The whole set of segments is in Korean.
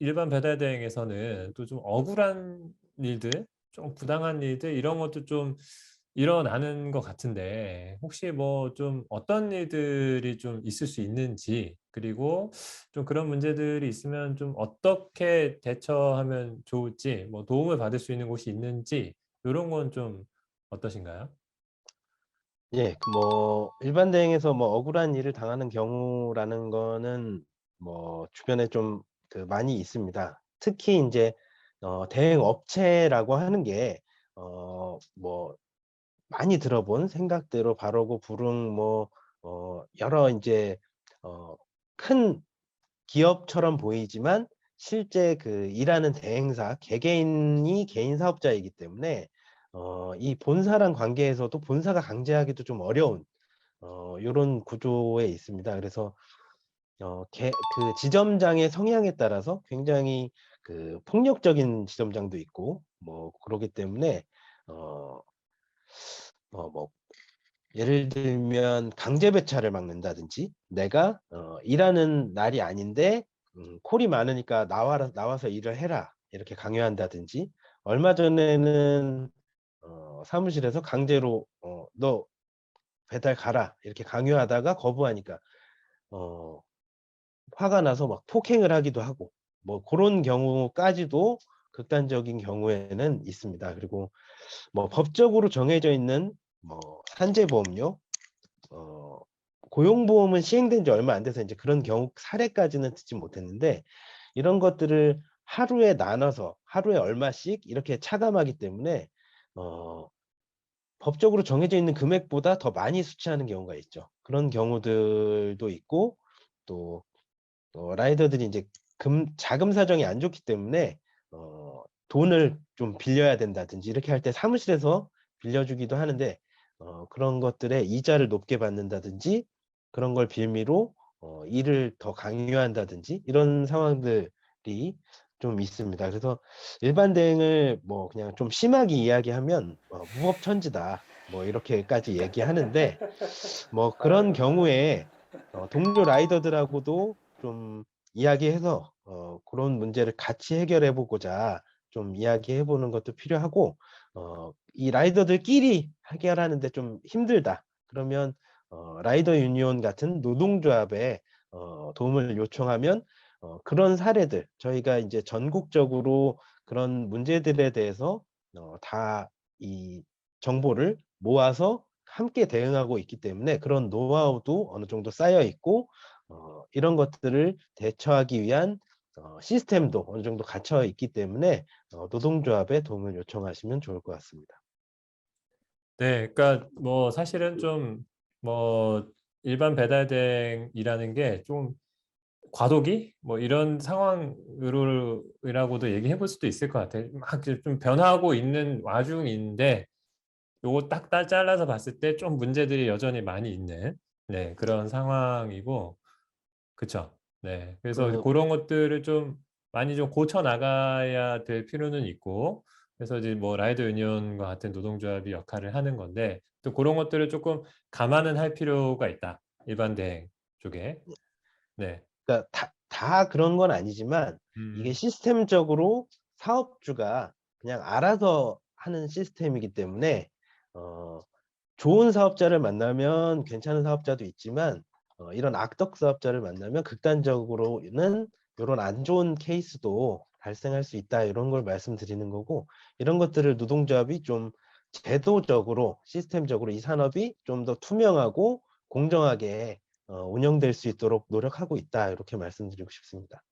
일반 배달 대행에서는 또 좀 억울한 일들, 좀 부당한 일들 이런 것도 좀 일어나는 것 같은데 혹시 뭐 좀 어떤 일들이 좀 있을 수 있는지 그리고 좀 그런 문제들이 있으면 좀 어떻게 대처하면 좋을지 뭐 도움을 받을 수 있는 곳이 있는지 요런 건 좀 어떠신가요? 예. 뭐 일반 대행에서 뭐 억울한 일을 당하는 경우라는 거는 뭐 주변에 좀 많이 있습니다. 특히 인제 대행 업체라고 하는 게 뭐 많이 들어본 생각대로 바르고 부릉 뭐 여러 인제 어 큰 기업처럼 보이지만 실제 일하는 대행사 개개인이 개인 사업자이기 때문에 이 본사랑 관계에서도 본사가 강제하기도 좀 어려운 요런 구조에 있습니다. 그래서 지점장의 성향에 따라서 굉장히 폭력적인 지점장도 있고 뭐 그러기 때문에 어 뭐 예를 들면 강제 배차를 막는다든지 내가 일하는 날이 아닌데 "콜이 많으니까 나와서 일을 해라." 이렇게 강요한다든지 얼마 전에는 사무실에서 강제로 "너 배달 가라." 이렇게 강요하다가 거부하니까 어 화가 나서 막 폭행을 하기도 하고 뭐 고런 경우까지도 극단적인 경우에는 있습니다. 그리고 뭐 법적으로 정해져 있는 뭐 산재보험료 어 고용보험은 시행된 지 얼마 안 돼서 인제 그런 경우 사례까지는 듣지 못했는데 이런 것들을 하루에 나눠서 하루에 얼마씩 이렇게 차감하기 때문에 어 법적으로 정해져 있는 금액보다 더 많이 수취하는 경우가 있죠. 그런 경우들도 있고 또 라이더들이 인제 자금 사정이 안 좋기 때문에 돈을 좀 빌려야 된다든지 이렇게 할 때 사무실에서 빌려주기도 하는데 그런 것들에 이자를 높게 받는다든지 그런 걸 빌미로 일을 더 강요한다든지 이런 상황들이 좀 있습니다. 그래서 일반 대행을 뭐 그냥 좀 심하게 이야기하면 "무법천지다." 뭐 이렇게까지 얘기하는데 뭐 그런 경우에 동료 라이더들하고도 좀 이야기해서 그런 문제를 같이 해결해 보고자 좀 이야기해 보는 것도 필요하고 이 라이더들끼리 해결하는 데 좀 힘들다. 그러면 라이더 유니온 같은 노동조합에 도움을 요청하면 그런 사례들 저희가 인제 전국적으로 그런 문제들에 대해서 다 이 정보를 모아서 함께 대응하고 있기 때문에 그런 노하우도 어느 정도 쌓여 있고 이런 것들을 대처하기 위한 시스템도 어느 정도 갖춰 있기 때문에 노동조합에 도움을 요청하시면 좋을 것 같습니다. 네. 그러니까 뭐 사실은 좀 뭐 일반 배달 대행이라는 게 좀 과도기 뭐 이런 상황으로 이라고도 얘기해 볼 수도 있을 것 같아요. 막 이제 좀 변하고 있는 와중인데 요거 딱 잘라서 봤을 때 좀 문제들이 여전히 많이 있는 네 그런 상황이고 그쵸. 네. 그래서 그 고런 것들을 좀 많이 좀 고쳐 나가야 될 필요는 있고 그래서 이제 뭐 라이더 유니온과 같은 노동조합이 역할을 하는 건데 또 고런 것들을 쪼끔 감안은 할 필요가 있다, 일반 대행 쪽에. 네. 그러니까 다 그런 건 아니지만 이게 음. 시스템적으로 사업주가 그냥 알아서 하는 시스템이기 때문에 어 좋은 사업자를 만나면 괜찮은 사업자도 있지만 이런 악덕 사업자를 만나면 극단적으로는 요런 안 좋은 케이스도 발생할 수 있다 이런 걸 말씀드리는 거고 이런 것들을 노동조합이 좀 제도적으로 시스템적으로 이 산업이 좀 더 투명하고 공정하게 운영될 수 있도록 노력하고 있다 이렇게 말씀드리고 싶습니다.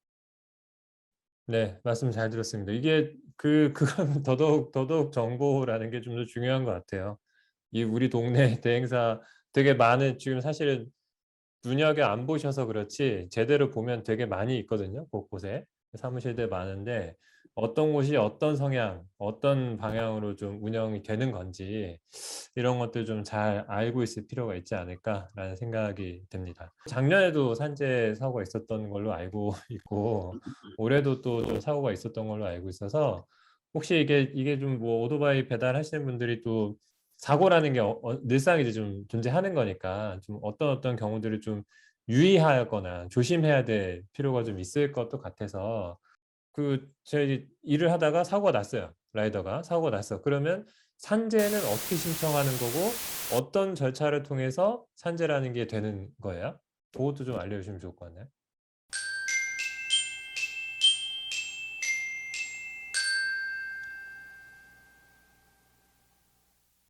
네. 말씀 잘 들었습니다. 이게 그건 더더욱 정보라는 게 좀 더 중요한 것 같아요. 이 우리 동네 대행사 되게 많은 지금 사실은 눈여겨 안 보셔서 그렇지 제대로 보면 되게 많이 있거든요, 곳곳에. 사무실들 많은데 어떤 곳이 어떤 성향, 어떤 방향으로 좀 운영이 되는 건지 이런 것들 좀 잘 알고 있을 필요가 있지 않을까라는 생각이 듭니다. 작년에도 산재 사고가 있었던 걸로 알고 있고 올해도 또 좀 사고가 있었던 걸로 알고 있어서 혹시 이게 좀 뭐 오토바이 배달하시는 분들이 또 사고라는 게 늘상이제 좀 존재하는 거니까 좀 어떤 경우들을 좀 유의하거나 조심해야 될 필요가 좀 있을 것도 같아서 제 일을 하다가 사고가 났어요. 라이더가 사고가 났어. 그러면 산재는 어떻게 신청하는 거고 어떤 절차를 통해서 산재라는 게 되는 거예요? 그것도 좀 알려주시면 좋을 것 같네요.